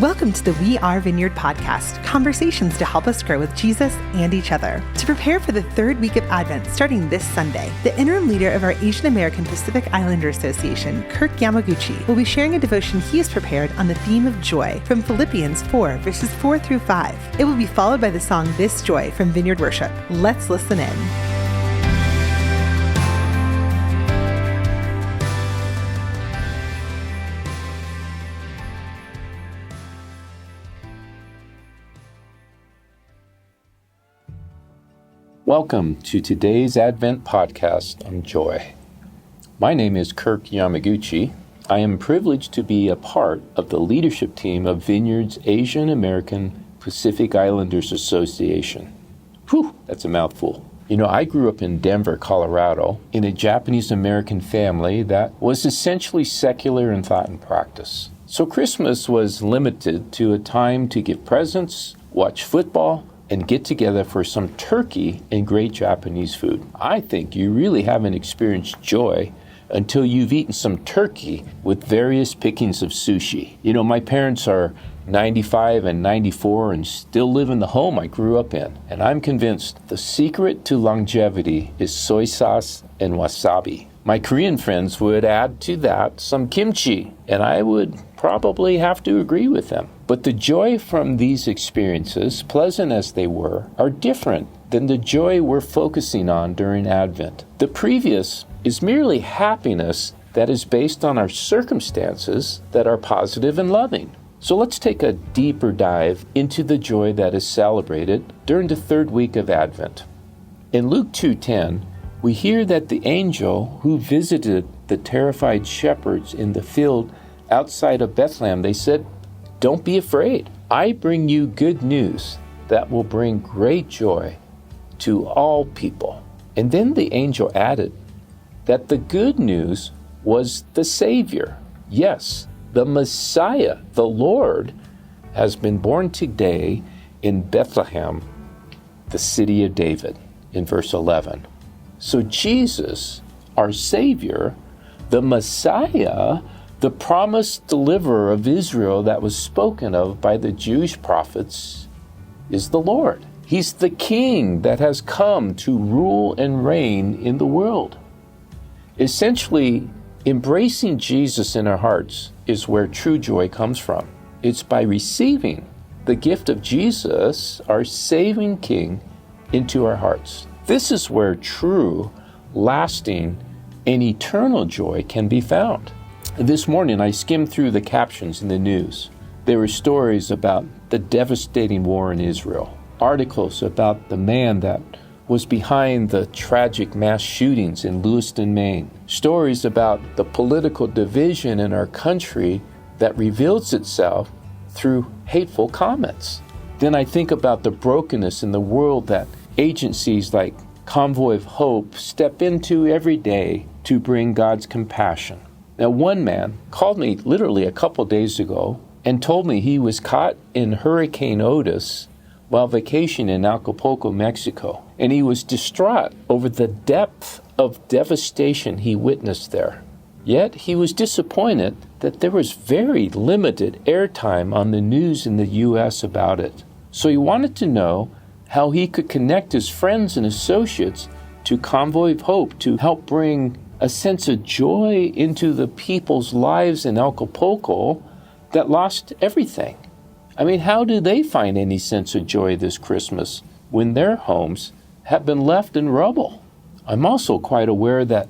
Welcome to the We Are Vineyard podcast, conversations to help us grow with Jesus and each other. To prepare for the third week of Advent starting this Sunday, the interim leader of our Asian American Pacific Islander Association, Kirk Yamaguchi, will be sharing a devotion he has prepared on the theme of joy from Philippians 4, verses 4 through 5. It will be followed by the song This Joy from Vineyard Worship. Let's listen in. Welcome to today's Advent podcast on joy. My name is Kirk Yamaguchi. I am privileged to be a part of the leadership team of Vineyard's Asian American Pacific Islanders Association. Whew, that's a mouthful. You know, I grew up in Denver, Colorado, in a Japanese American family that was essentially secular in thought and practice. So Christmas was limited to a time to give presents, watch football, and get together for some turkey and great Japanese food. I think you really haven't experienced joy until you've eaten some turkey with various pickings of sushi. You know, my parents are 95 and 94 and still live in the home I grew up in. And I'm convinced the secret to longevity is soy sauce and wasabi. My Korean friends would add to that some kimchi, and I would probably have to agree with them. But the joy from these experiences, pleasant as they were, are different than the joy we're focusing on during Advent. The previous is merely happiness that is based on our circumstances that are positive and loving. So let's take a deeper dive into the joy that is celebrated during the third week of Advent. In Luke 2:10, we hear that the angel who visited the terrified shepherds in the field outside of Bethlehem, they said, "Don't be afraid. I bring you good news that will bring great joy to all people." And then the angel added that the good news was the Savior. Yes, the Messiah, the Lord, has been born today in Bethlehem, the city of David, in verse 11. So Jesus, our Savior, the Messiah, the promised deliverer of Israel that was spoken of by the Jewish prophets, is the Lord. He's the King that has come to rule and reign in the world. Essentially, embracing Jesus in our hearts is where true joy comes from. It's by receiving the gift of Jesus, our saving King, into our hearts. This is where true, lasting, and eternal joy can be found. This morning, I skimmed through the captions in the news. There were stories about the devastating war in Israel, articles about the man that was behind the tragic mass shootings in Lewiston, Maine, stories about the political division in our country that reveals itself through hateful comments. Then I think about the brokenness in the world that agencies like Convoy of Hope step into every day to bring God's compassion. Now, one man called me literally a couple days ago and told me he was caught in Hurricane Otis while vacationing in Acapulco, Mexico, and he was distraught over the depth of devastation he witnessed there. Yet he was disappointed that there was very limited airtime on the news in the U.S. about it. So he wanted to know how he could connect his friends and associates to Convoy of Hope to help bring a sense of joy into the people's lives in Acapulco that lost everything. I mean, how do they find any sense of joy this Christmas when their homes have been left in rubble? I'm also quite aware that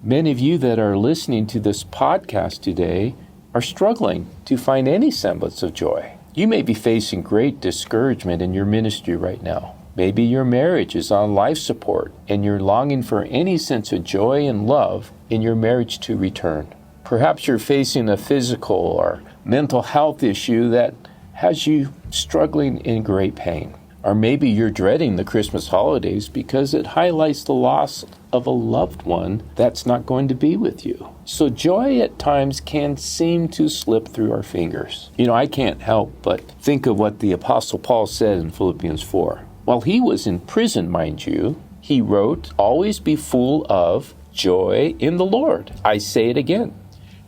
many of you that are listening to this podcast today are struggling to find any semblance of joy. You may be facing great discouragement in your ministry right now. Maybe your marriage is on life support and you're longing for any sense of joy and love in your marriage to return. Perhaps you're facing a physical or mental health issue that has you struggling in great pain. Or maybe you're dreading the Christmas holidays because it highlights the loss of a loved one that's not going to be with you. So joy at times can seem to slip through our fingers. You know, I can't help but think of what the Apostle Paul said in Philippians 4. While he was in prison, mind you, he wrote, "Always be full of joy in the Lord. I say it again.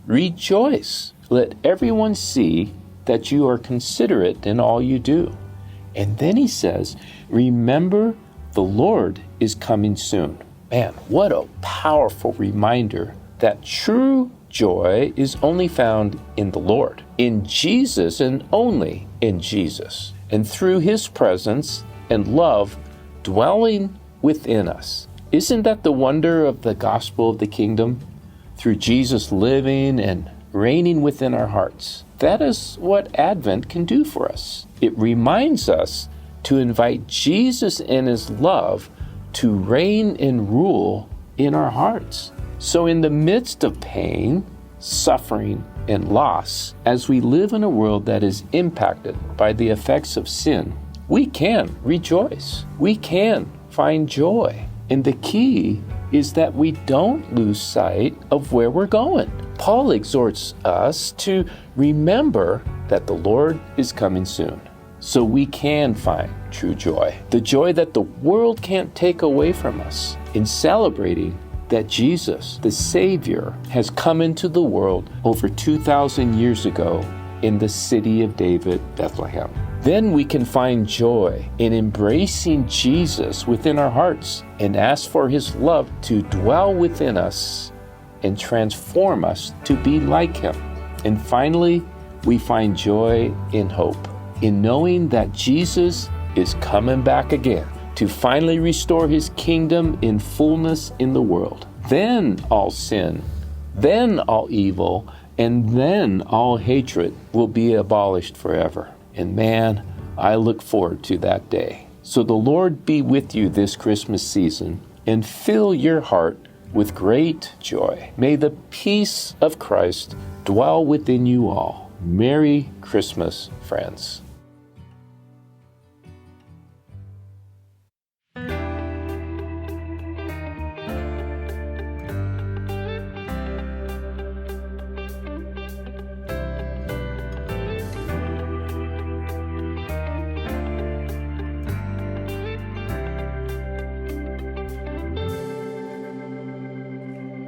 Rejoice. Let everyone see that you are considerate in all you do. And then he says, remember the Lord is coming soon. Man, what a powerful reminder that true joy is only found in the Lord, in Jesus and only in Jesus, and through his presence and love dwelling within us. Isn't that the wonder of the gospel of the kingdom? Through Jesus living and reigning within our hearts. That is what Advent can do for us. It reminds us to invite Jesus and his love to reign and rule in our hearts. So in the midst of pain, suffering, and loss, as we live in a world that is impacted by the effects of sin, we can rejoice. We can find joy. And the key is that we don't lose sight of where we're going. Paul exhorts us to remember that the Lord is coming soon, so we can find true joy, the joy that the world can't take away from us, in celebrating that Jesus, the Savior, has come into the world over 2,000 years ago in the city of David, Bethlehem. Then we can find joy in embracing Jesus within our hearts and ask for his love to dwell within us and transform us to be like him. And finally, we find joy in hope, in knowing that Jesus is coming back again to finally restore his kingdom in fullness in the world. Then all sin, then all evil, and then all hatred will be abolished forever. And man, I look forward to that day. So the Lord be with you this Christmas season and fill your heart with great joy. May the peace of Christ dwell within you all. Merry Christmas, friends.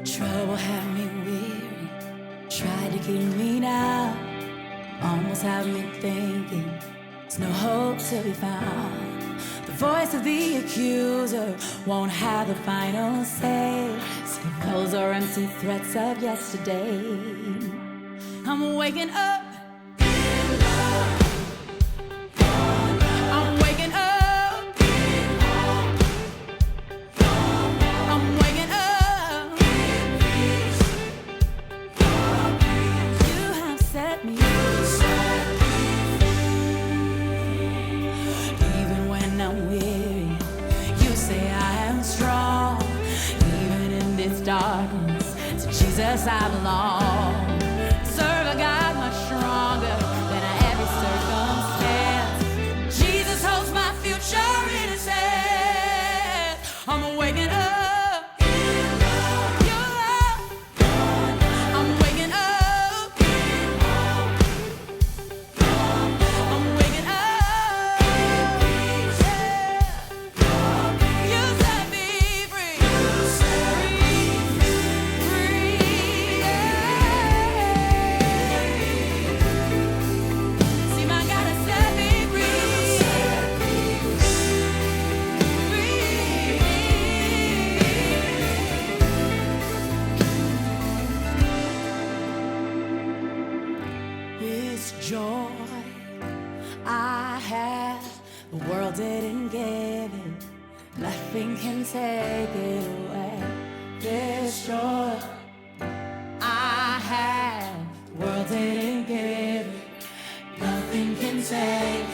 Trouble had me weary, tried to keep me down, almost had me thinking there's no hope to be found. The voice of the accuser won't have the final say. See, those are empty threats of yesterday. I'm waking up. I'm waking up. I'm waking up. You have set me free. Even when I'm weary, you say I am strong. Even in this darkness, to Jesus I belong. Serve a God much stronger than every circumstance. Jesus holds my future in his hands. I'm waking up. Your love. I'm waking up. I'm waking up. You set me free. Free. See, my God has set me free. This joy I have, the world didn't give it. Nothing can take it away. This joy I have, the world didn't give it. Nothing can take